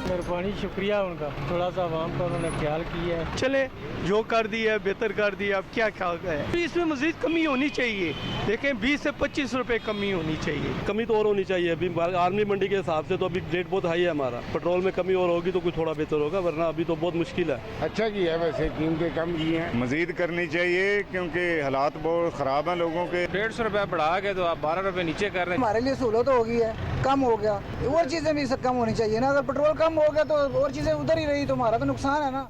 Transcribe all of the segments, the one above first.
मेहरबानी, शुक्रिया उनका, थोड़ा सा आवाम का उन्होंने ख्याल किया है। चले जो कर दिया है बेहतर कर दिया, अब क्या ख्याल है। इसमें मजीद कमी होनी चाहिए, देखें 20 से 25 रुपए कमी होनी चाहिए। कमी तो और होनी चाहिए। अभी आर्मी मंडी के हिसाब से तो अभी रेट बहुत हाई है हमारा। पेट्रोल में कमी और होगी तो कुछ थोड़ा बेहतर होगा, वरना अभी तो बहुत मुश्किल है। अच्छा किया है, वैसे कीमतें कम की हैं, मजीद करनी चाहिए क्योंकि हालात बहुत ख़राब हैं लोगों के। 150 रुपये बढ़ा के तो आप 12 रुपये नीचे कर रहे हैं। हमारे लिए सहूलत हो गई है, कम हो गया, और चीज़ें भी कम होनी चाहिए ना। अगर पेट्रोल कम हो गया तो और चीज़ें उधर ही रही तो हमारा तो नुकसान है ना।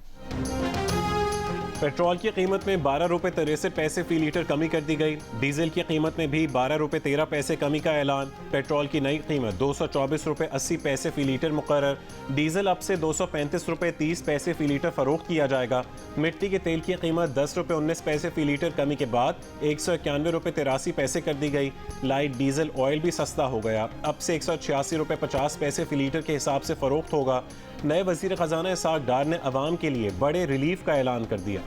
पेट्रोल की कीमत में 12 रुपये 63 पैसे फी लीटर कमी कर दी गई। डीजल की कीमत में भी 12 रुपये 13 पैसे कमी का ऐलान। पेट्रोल की नई कीमत 224 रुपये 80 पैसे फी लीटर मुकर्रर। डीजल अब से 235 रुपये 30 पैसे फी लीटर फरोख्त किया जाएगा। मिट्टी के तेल की कीमत 10 रुपये 19 पैसे फी लीटर कमी के बाद 191 रुपये 83 पैसे कर दी गई। लाइट डीजल ऑयल भी सस्ता हो गया, अब से 186 रुपये 50 पैसे फी लीटर के हिसाब से फरोख्त होगा। नए वजीर खजाना इसहाक डार ने अवाम के लिए बड़े रिलीफ का ऐलान कर दिया।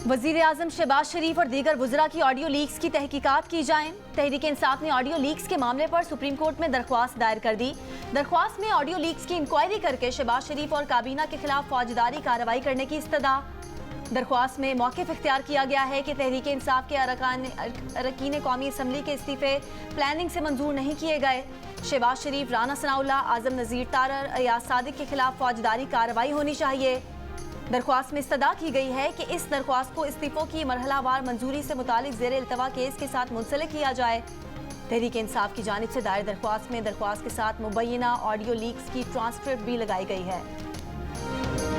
वजीर आजम शहबाज शरीफ और दीगर वुज़रा की ऑडियो लीक्स की तहकीकात की जाएं। तहरीक इंसाफ ने ऑडियो लीक्स के मामले पर सुप्रीम कोर्ट में दरख्वास्त दायर कर दी। दरख्वास्त में ऑडियो लीक्स की इंक्वायरी करके शहबाज शरीफ और काबीना के खिलाफ फौजदारी कार्रवाई करने की इस्तदा। दरख्वास्त में मौक़िफ़ इख्तियार किया गया है कि तहरीक इंसाफ के अरकान कौमी असम्बली के इस्तीफ़े प्लानिंग से मंजूर नहीं किए गए। शहबाज शरीफ, राना सनाउल्लाह, आज़म नज़ीर तारर, अयाज सादिक के खिलाफ फौजदारी कार्रवाई होनी चाहिए। दरख्वास्त में इस्तदा की गई है कि इस दरख्वास्त को इस्तीफ़ों की मरहलावार मंजूरी से मुतालिक ज़ेर इल्तवा केस के साथ मुंसलिक किया जाए। तहरीक इंसाफ की जानिब से दायर दरख्वास्त में दरख्वास्त के साथ मुबैना ऑडियो लीक्स की ट्रांसक्रिप्ट भी लगाई गई है।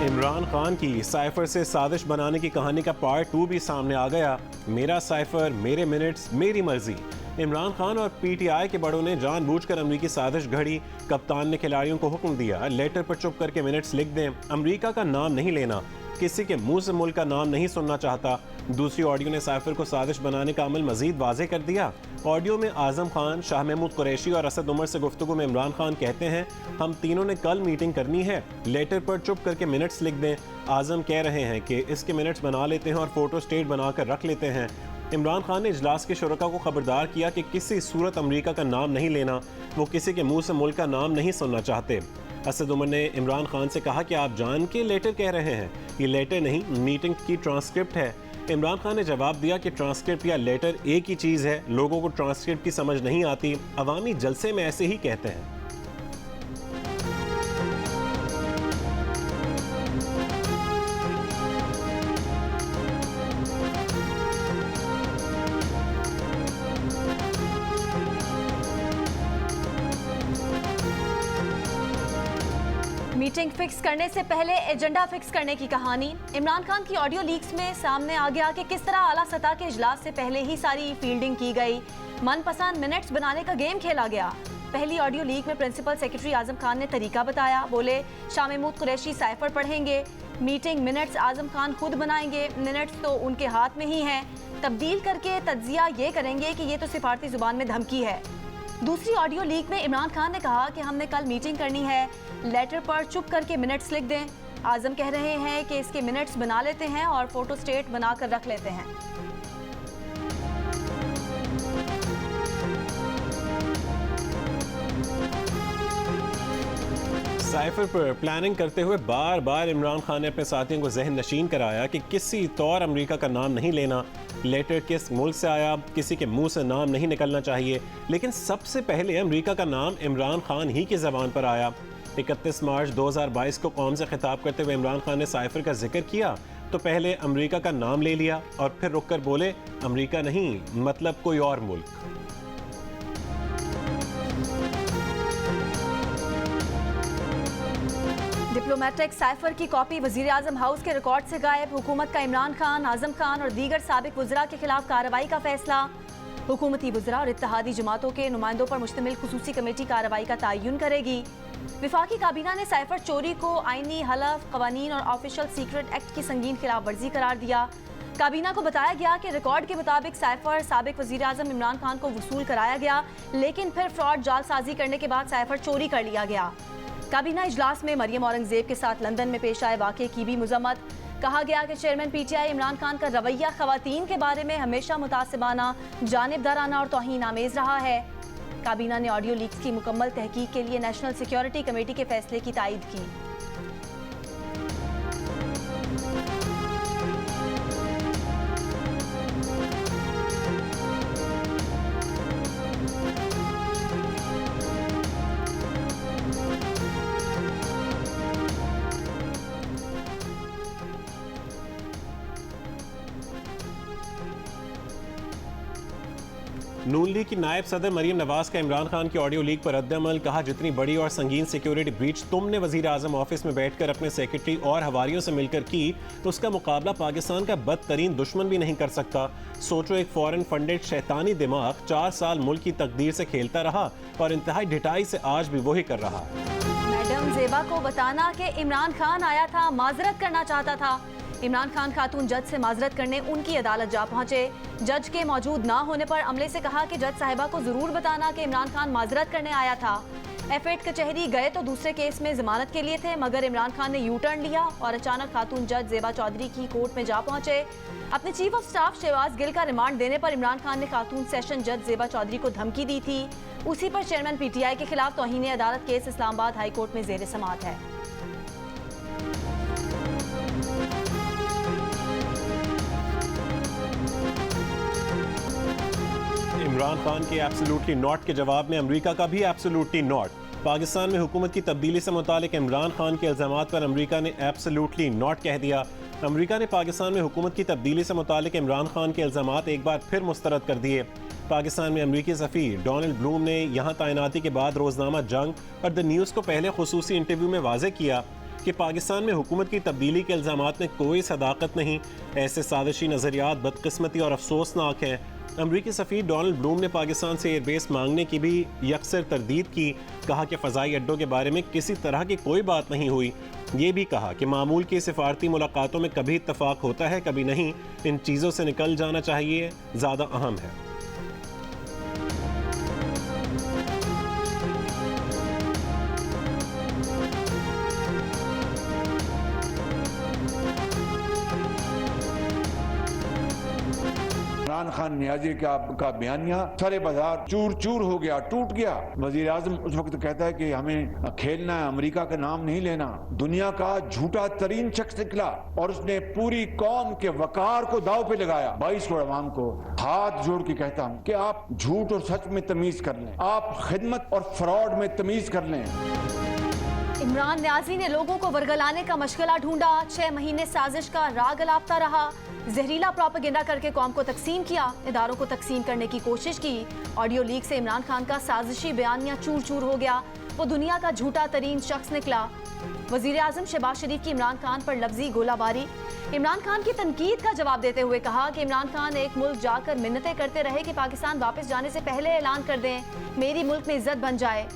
इमरान खान की साइफर से साजिश बनाने की कहानी का पार्ट 2 भी सामने आ गया। मेरा साइफर, मेरे मिनट्स, मेरी मर्जी। इमरान खान और पीटीआई के बड़ों ने जानबूझकर अमरीकी साजिश घड़ी। कप्तान ने खिलाड़ियों को हुक्म दिया, लेटर पर चुप करके मिनट्स लिख दें, अमरीका का नाम नहीं लेना, किसी के मुंह से मुल्क का नाम नहीं सुनना चाहता। दूसरी ऑडियो ने साइफर को साजिश बनाने का अमल मजीद वाज़ेह कर दिया। ऑडियो में आज़म खान, शाह महमूद कुरैशी और असद उमर से गुफ्तगू में इमरान खान कहते हैं, हम तीनों ने कल मीटिंग करनी है, लेटर पर चुप करके मिनट्स लिख दें। आज़म कह रहे हैं कि इसके मिनट्स बना लेते हैं और फोटो स्टेट बनाकर रख लेते हैं। इमरान खान ने इजलास के शुरका को खबरदार किया कि किसी सूरत अमरीका का नाम नहीं लेना, वो किसी के मुंह से मुल्क का नाम नहीं सुनना चाहते। असद उमर ने इमरान खान से कहा कि आप जान के लेटर कह रहे हैं, ये लेटर नहीं, मीटिंग की ट्रांसक्रिप्ट है। इमरान खान ने जवाब दिया कि ट्रांसक्रिप्ट या लेटर एक ही चीज़ है, लोगों को ट्रांसक्रिप्ट की समझ नहीं आती, अवामी जलसे में ऐसे ही कहते हैं। मीटिंग फिक्स करने से पहले एजेंडा फिक्स करने की कहानी। इमरान खान की ऑडियो लीक्स में सामने आ गया कि किस तरह आला सतह के इजलास से पहले ही सारी फील्डिंग की गई, मनपसंद मिनट्स बनाने का गेम खेला गया। पहली ऑडियो लीक में प्रिंसिपल सेक्रेटरी आजम खान ने तरीका बताया, बोले शाह महमूद कुरैशी साइफर पढ़ेंगे, मीटिंग मिनट्स आजम खान खुद बनाएंगे, मिनट्स तो उनके हाथ में ही हैं, तब्दील करके तज्जिया ये करेंगे कि ये तो सिफारती जुबान में धमकी है। दूसरी ऑडियो लीक में इमरान खान ने कहा कि हमने कल मीटिंग करनी है, लेटर पर चुप करके मिनट्स लिख दें। आजम कह रहे हैं कि इसके मिनट्स बना लेते हैं और फोटो स्टेट बनाकर रख लेते हैं। साइफर पर प्लानिंग करते हुए बार बार इमरान खान ने अपने साथियों को जहन नशीन कराया कि किसी तौर अमेरिका का नाम नहीं लेना, लेटर किस मुल्क से आया, किसी के मुंह से नाम नहीं निकलना चाहिए। लेकिन सबसे पहले अमेरिका का नाम इमरान खान ही की ज़बान पर आया। 31 मार्च 2022 को कौम से खिताब करते हुए इमरान खान ने साइफर का जिक्र किया तो पहले अमेरिका का नाम ले लिया और फिर रुक कर बोले अमेरिका नहीं, मतलब कोई और मुल्क। डिप्लोमेटिक साइफर की कॉपी वजीर आजम हाउस के रिकॉर्ड से गायब। हुकूमत का इमरान खान, आजम खान और दीगर साबिक वज़रा के खिलाफ कार्रवाई का फैसला। हुकूमती वज़रा और इत्तेहादी जमातों के नुमाइंदों पर मुश्तमिल खुसूसी कमेटी कार्रवाई का तयन करेगी। विफाकी काबीना ने साइफर चोरी को आईनी हलफ, कवानीन और ऑफिशियल सीक्रेट एक्ट की संगीन खिलाफ वर्जी करार दिया। काबीना को बताया गया कि रिकॉर्ड के मुताबिक साइफर साबिक वज़ीर आज़म इमरान खान को वसूल कराया गया, लेकिन फिर फ्रॉड जालसाजी करने के बाद साइफर चोरी कर लिया गया। काबीना इजलास में मरियम औरंगजेब के साथ लंदन में पेश आए वाक़े की भी मजम्मत। कहा गया कि चेयरमैन पीटीआई इमरान खान का रवैया ख़वातीन के बारे में हमेशा मुतासिबाना, जानिबदाराना और तौहीन आमेज़ रहा है। काबीना ने ऑडियो लीक्स की मुकम्मल तहकीक के लिए नेशनल सिक्योरिटी कमेटी के फैसले की तायद की। नून लीग की नायब सदर मरीम नवाज का इमरान खान की ऑडियो लीक पर रद्द-ए-अमल। कहा, जितनी बड़ी और संगीन सिक्योरिटी ब्रीच तुमने वजीर आजम ऑफिस में बैठकर अपने सेक्रेटरी और हवारियों से मिलकर की, उसका मुकाबला पाकिस्तान का बदतरीन दुश्मन भी नहीं कर सकता। सोचो, एक फॉरेन फंडेड शैतानी दिमाग 4 साल मुल्क की तकदीर से खेलता रहा और इंतहाई ढिठाई से आज भी वही कर रहा है। मैडम ज़ेबा को बताना कि इमरान खान आया था, माजरत करना चाहता था। इमरान खान खातून जज से माजरत करने उनकी अदालत जा पहुंचे। जज के मौजूद ना होने पर अमले से कहा कि जज साहिबा को जरूर बताना कि इमरान खान माजरत करने आया था। F8 कचहरी गए तो दूसरे केस में जमानत के लिए थे, मगर इमरान खान ने यू टर्न लिया और अचानक खातून जज ज़ेबा चौधरी की कोर्ट में जा पहुंचे। अपने chief of staff Shahbaz Gill का रिमांड देने पर इमरान खान ने खातून सेशन जज ज़ेबा चौधरी को धमकी दी थी। उसी पर चेयरमैन PTI के खिलाफ तौहीन अदालत केस इस्लामाबाद हाई कोर्ट में जेर समाअत है। इमरान खान के एब्सोल्युटली नॉट के जवाब में अमेरिका का भी एब्सोल्युटली नॉट। पाकिस्तान में हुकूमत की तब्दीली से मुतालिक इमरान खान के इल्जामात पर अमेरिका ने एब्सोल्युटली नॉट कह दिया। अमेरिका ने पाकिस्तान में हुकूमत की तब्दीली से मुतालिक इमरान खान के इल्जामात एक बार फिर मुस्तरद कर दिए। पाकिस्तान में अमेरिकी सफ़ीर डोनाल्ड ब्लूम ने यहाँ तैनाती के बाद रोज़नामा जंग और द न्यूज़ को पहले खुसूसी इंटरव्यू में वाज़े किया कि पाकिस्तान में हुकूमत की तब्दीली के इल्जामात में कोई सदाकत नहीं। ऐसे साजिशी नज़रियात बदकिस्मती और अफसोसनाक हैं। अमरीकी सफ़ीर डोनाल्ड ब्लूम ने पाकिस्तान से एयरबेस मांगने की भी यकसर तरदीद की। कहा कि फ़ज़ाई अड्डों के बारे में किसी तरह की कोई बात नहीं हुई। ये भी कहा कि मामूल की सिफारती मुलाकातों में कभी इत्तफाक होता है, कभी नहीं। इन चीज़ों से निकल जाना चाहिए, ज़्यादा अहम है। इमरान खान नियाजी का बयानिया सारे बाजार चूर चूर हो गया, टूट गया। वजीर आजम उस वक्त कहता है कि हमें खेलना है, अमेरिका का नाम नहीं लेना। दुनिया का झूठा तरीन शख्स निकला और उसने पूरी कौम के वकार को दाव पे लगाया। 22 करोड़ अवाम को हाथ जोड़ के कहता हूँ कि आप झूठ और सच में तमीज कर लें, आप खिदमत और फ्रॉड में तमीज कर लें। इमरान न्याजी ने लोगों को वर्गलाने का मशगला ढूंढा। 6 महीने साजिश का राग अलापता रहा। जहरीला प्रोपेगेंडा करके कौम को तकसीम किया, इदारों को तकसीम करने की कोशिश की। ऑडियो लीक से इमरान खान का साजिशी बयानिया चूर चूर हो गया। वो दुनिया का झूठा तरीन शख्स निकला। वजीर आजम शहबाज शरीफ की इमरान खान पर लफ्जी गोलाबारी। इमरान खान की तनकीद का जवाब देते हुए कहा कि इमरान खान एक मुल्क जाकर मिन्नतें करते रहे कि पाकिस्तान वापस जाने से पहले ऐलान कर दें, मेरी मुल्क में इज्जत बन जाए।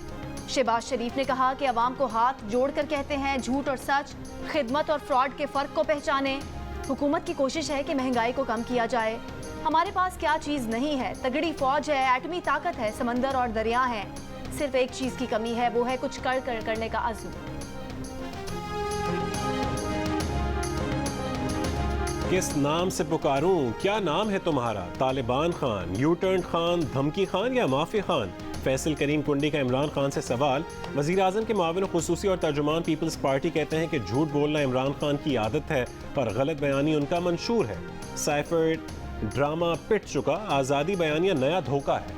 शहबाज शरीफ ने कहा कि अवाम को हाथ जोड़कर कहते हैं, झूठ और सच, खिदमत और फ्रॉड के फ़र्क को पहचाने। हुकूमत की कोशिश है कि महंगाई को कम किया जाए। हमारे पास क्या चीज़ नहीं है? तगड़ी फौज है, एटमी ताकत है, समंदर और दरिया हैं। सिर्फ एक चीज़ की कमी है, वो है कुछ कर करने का अज़्म। किस नाम से पुकारूं? क्या नाम है तुम्हारा? तालिबान खान, यू टर्न खान, धमकी खान या माफी खान? फैसल करीम कुंडी का इमरान खान से सवाल। वज़ीर आज़म के माविन खुसूसी और तर्जुमान पीपल्स पार्टी कहते हैं कि झूठ बोलना इमरान खान की आदत है और गलत बयानी उनका मंशूर है। साइफर ड्रामा पिट चुका, आज़ादी बयानिया नया धोखा है।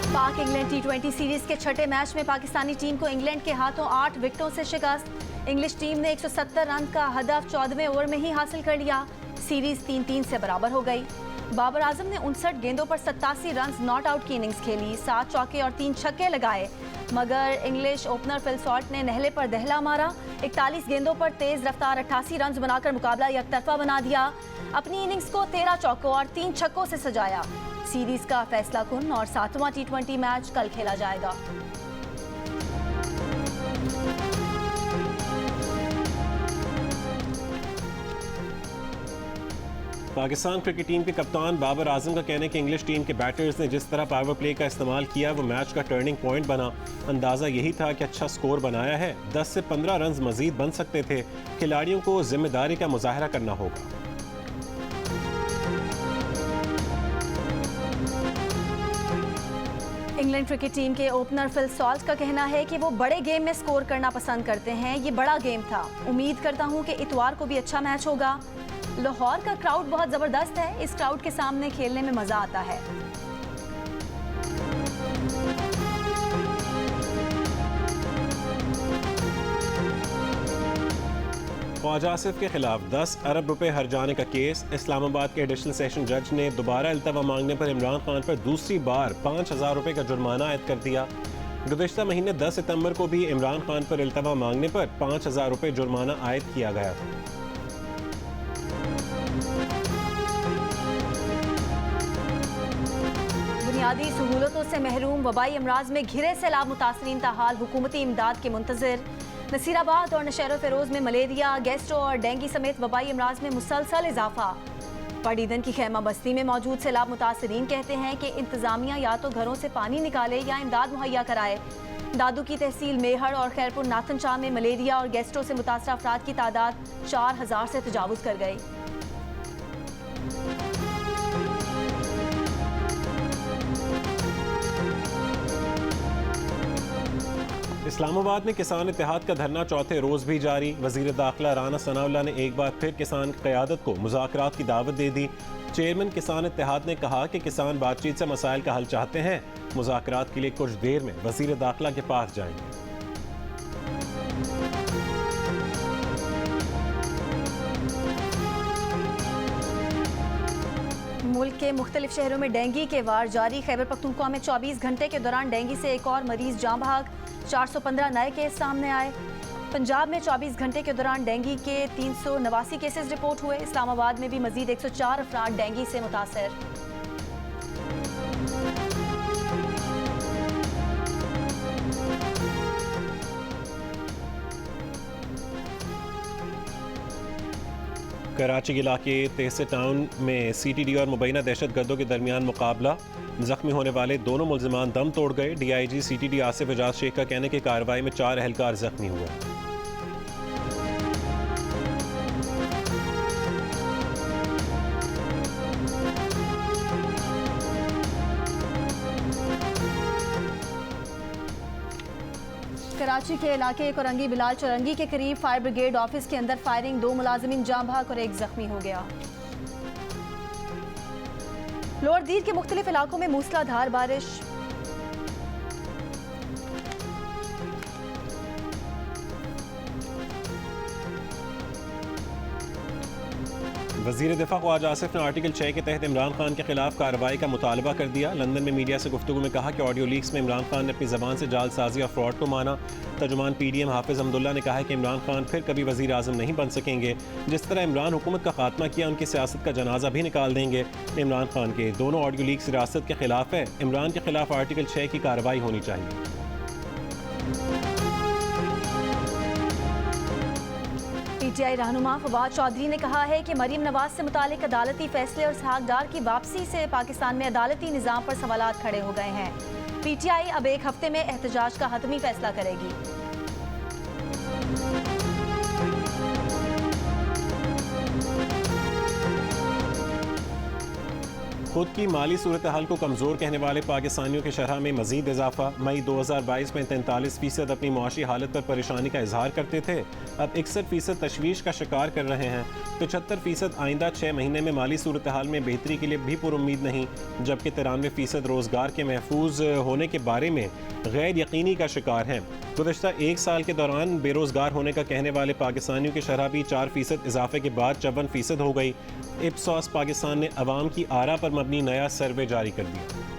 पाक इंग्लैंड T20 सीरीज के छठे मैच में पाकिस्तानी टीम को इंग्लैंड के हाथों 8 विकेटों से शिकस्त। इंग्लिश टीम ने 170 रन का हदफ 14वें ओवर में ही हासिल कर लिया। सीरीज 3-3 से बराबर हो गई। बाबर आजम ने 59 गेंदों पर 87 रन नॉट आउट की इनिंग्स खेली, 7 चौके और 3 छक्के लगाए, मगर इंग्लिश ओपनर फिल सॉल्ट ने नहले पर दहला मारा। 41 गेंदों पर तेज रफ्तार 88 रन बनाकर मुकाबला एकतरफा बना दिया। अपनी इनिंग्स को 13 चौकों और 3 छक्कों से सजाया। सीरीज का फैसला कुन और 7वां T20 मैच कल खेला जाएगा। पाकिस्तान क्रिकेट टीम के कप्तान बाबर आजम का कहना है कि इंग्लिश टीम के बैटर्स ने जिस तरह पावर प्ले का इस्तेमाल किया वो मैच का टर्निंग पॉइंट बना। अंदाज़ा यही था कि अच्छा स्कोर बनाया है, 10 से 15 रन मजीद बन सकते थे। खिलाड़ियों को जिम्मेदारी का मुजाहरा करना होगा। इंग्लैंड क्रिकेट टीम के ओपनर फिल सॉल्ट का कहना है कि वो बड़े गेम में स्कोर करना पसंद करते हैं। ये बड़ा गेम था, उम्मीद करता हूं कि इतवार को भी अच्छा मैच होगा। लाहौर का क्राउड बहुत ज़बरदस्त है, इस क्राउड के सामने खेलने में मज़ा आता है। ख्वाजा आसिफ के खिलाफ 10 अरब रुपए हर जाने का केस। इस्लामाबाद के एडिशनल सेशन जज ने दोबारा इल्तवा मांगने पर इमरान खान पर दूसरी बार 5,000 रुपए का जुर्माना आयद कर दिया। गुज़िश्ता महीने 10 सितंबर को भी इमरान खान पर इल्तवा मांगने पर 5,000 रुपए जुर्माना आयद किया गया था। बुनियादी सहूलतों से महरूम, वबाई अमराज में घिरे सैलाब मुतासरीन ताहाल हुकूमती इमदाद के मुंतज़िर। नसीराबाद और नशेरो फेरोज में मलेरिया, गैस्ट्रो और डेंगू समेत वबाई अमराज में मुसलसल इजाफा। पड़ीदन की खेमा बस्ती में मौजूद सैलाब मुतासरीन कहते हैं कि इंतजामिया या तो घरों से पानी निकाले या इमदाद मुहैया कराए। दादू की तहसील मेहड़ और खैरपुर नाथनशाह में मलेरिया और गैस्ट्रो से मुतासर अफराद की तादाद 4,000 से तजावुज़ कर गई। इस्लामाबाद में किसान इत्तेहाद का धरना चौथे रोज भी जारी। वजीर दाखिला राना सनाउल्लाह ने एक बार फिर किसान क़यादत को मुज़ाकरात की दावत दे दी। चेयरमैन किसान इत्तेहाद ने कहा कि किसान बातचीत से मसाइल का हल चाहते हैं, मुज़ाकरात के लिए कुछ देर में वजीर दाखिला के पास जाएंगे। मुल्क के मुख्तलिफ शहरों में डेंगू के वार जारी। खैबर पख्तूनख्वा में 24 घंटे के दौरान डेंगू से एक और मरीज जाँ भाग, 415 नए केस सामने आए। पंजाब में 24 घंटे के दौरान डेंगू के 389 केसेस रिपोर्ट हुए। इस्लामाबाद में भी मजीद 104 अफराद डेंगू से मुतासर। कराची के इलाके तेहसे टाउन में CTD और मुबैना दहशत गर्दों के दरमियान मुकाबला। जख्मी होने वाले दोनों मुल्जिमान दम तोड़ गए। DIG CTD आसिफ एजाज शेख का कहने की कार्रवाई में 4 एहलकार जख्मी हुए। कराची के इलाके कोरंगी बिलाल चौरंगी के करीब फायर ब्रिगेड ऑफिस के अंदर फायरिंग, 2 मुलाजिमीन जाँ भाग और 1 जख्मी हो गया। लोअर दीर के मुख्तलिफ इलाकों में मूसलाधार बारिश। वज़ीर दिफा ख्वाजा आसिफ ने आर्टिकल 6 के तहत इमरान खान के खिलाफ कार्रवाई का मुतालबा कर दिया। लंदन में मीडिया से गुफ्तगू में कहा कि ऑडियो लीक्स में इमरान खान ने अपनी ज़बान से जालसाजी और फ्रॉड को माना। तर्जुमान PDM हाफिज़ अहमदुल्ला ने कहा है कि इमरान खान फिर कभी वज़ीर आज़म नहीं बन सकेंगे। जिस तरह इमरान हुकूमत का खात्मा किया, उनकी सियासत का जनाजा भी निकाल देंगे। इमरान खान के दोनों ऑडियो लीक्स रियासत के खिलाफ है। इमरान के खिलाफ आर्टिकल 6 की कार्रवाई होनी चाहिए। PTI रहनुमा फवाद चौधरी ने कहा है कि मरीम नवाज से मुतालिक अदालती फैसले और इसहाक डार की वापसी से पाकिस्तान में अदालती निज़ाम पर सवालात खड़े हो गए हैं। PTI अब 1 हफ्ते में एहतजाज का हतमी फैसला करेगी। खुद की माली सूरत हाल को कमज़ोर कहने वाले पाकिस्तानियों की शरह में मजीद इजाफा। मई 2022 में 43% अपनी मुआशी हालत पर परेशानी का इजहार करते थे, अब 61% तशवीश का शिकार कर रहे हैं। 75% आइंदा 6 महीने में माली सूरत हाल में बेहतरी के लिए भी पुरुम्मीद नहीं, जबकि 93% रोज़गार के महफूज होने के बारे में गैर यकीनी का शिकार हैं। गुज़श्ता 1 साल के दौरान बेरोज़गार होने का कहने वाले पाकिस्तानियों की शरह भी 4% इजाफे के बाद 54% हो गई। इप्सॉस पाकिस्तान ने अवाम की आरा पर मबनी नया सर्वे जारी कर दिया।